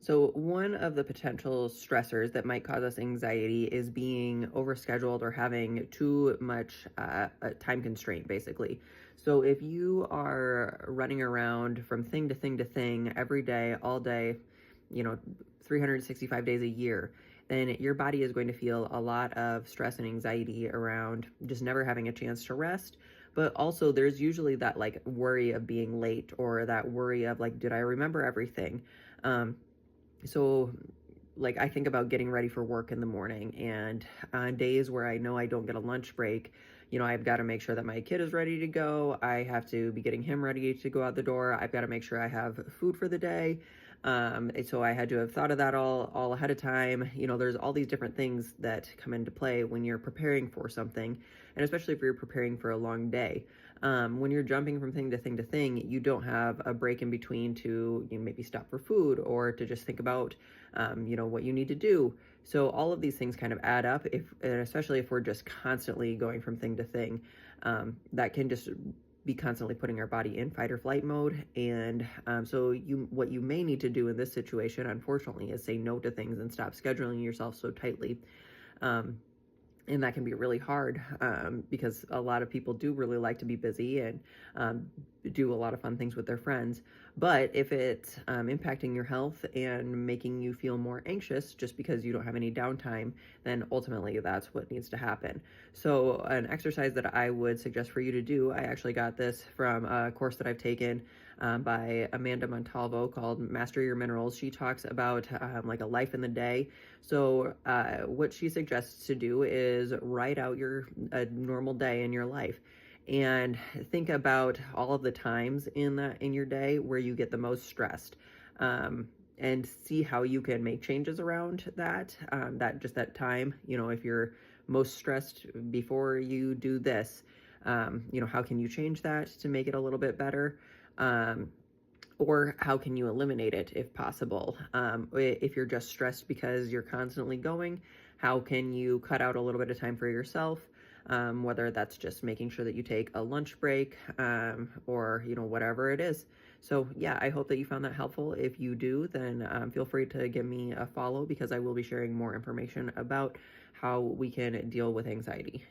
So, one of the potential stressors that might cause us anxiety is being overscheduled or having too much time constraint, basically. So, if you are running around from thing to thing to thing every day, all day, you know, 365 days a year, then your body is going to feel a lot of stress and anxiety around just never having a chance to rest. But also, there's usually that like worry of being late or that worry of like, did I remember everything? So like I think about getting ready for work in the morning, and on days where I know I don't get a lunch break, I've got to make sure that my kid is ready to go. I have to be getting him ready to go out the door. I've got to make sure I have food for the day. And so I had to have thought of that all ahead of time. There's all these different things that come into play when you're preparing for something, and especially if you're preparing for a long day. When you're jumping from thing to thing to thing, you don't have a break in between to maybe stop for food or to just think about, what you need to do. So all of these things kind of add up, and especially if we're just constantly going from thing to thing, that can just be constantly putting our body in fight or flight mode. And so what you may need to do in this situation, unfortunately, is say no to things and stop scheduling yourself so tightly. And that can be really hard because a lot of people do really like to be busy and do a lot of fun things with their friends. But if it's impacting your health and making you feel more anxious just because you don't have any downtime, then ultimately that's what needs to happen. So, an exercise that I would suggest for you to do, I actually got this from a course that I've taken by Amanda Montalvo called Master Your Minerals. She talks about like a life in the day. So, what she suggests to do is write out a normal day in your life and think about all of the times in your day where you get the most stressed, and see how you can make changes around that time. If you're most stressed before you do this, how can you change that to make it a little bit better? Or how can you eliminate it if possible? If you're just stressed because you're constantly going, how can you cut out a little bit of time for yourself? Whether that's just making sure that you take a lunch break, or whatever it is. So yeah, I hope that you found that helpful. If you do, then feel free to give me a follow, because I will be sharing more information about how we can deal with anxiety.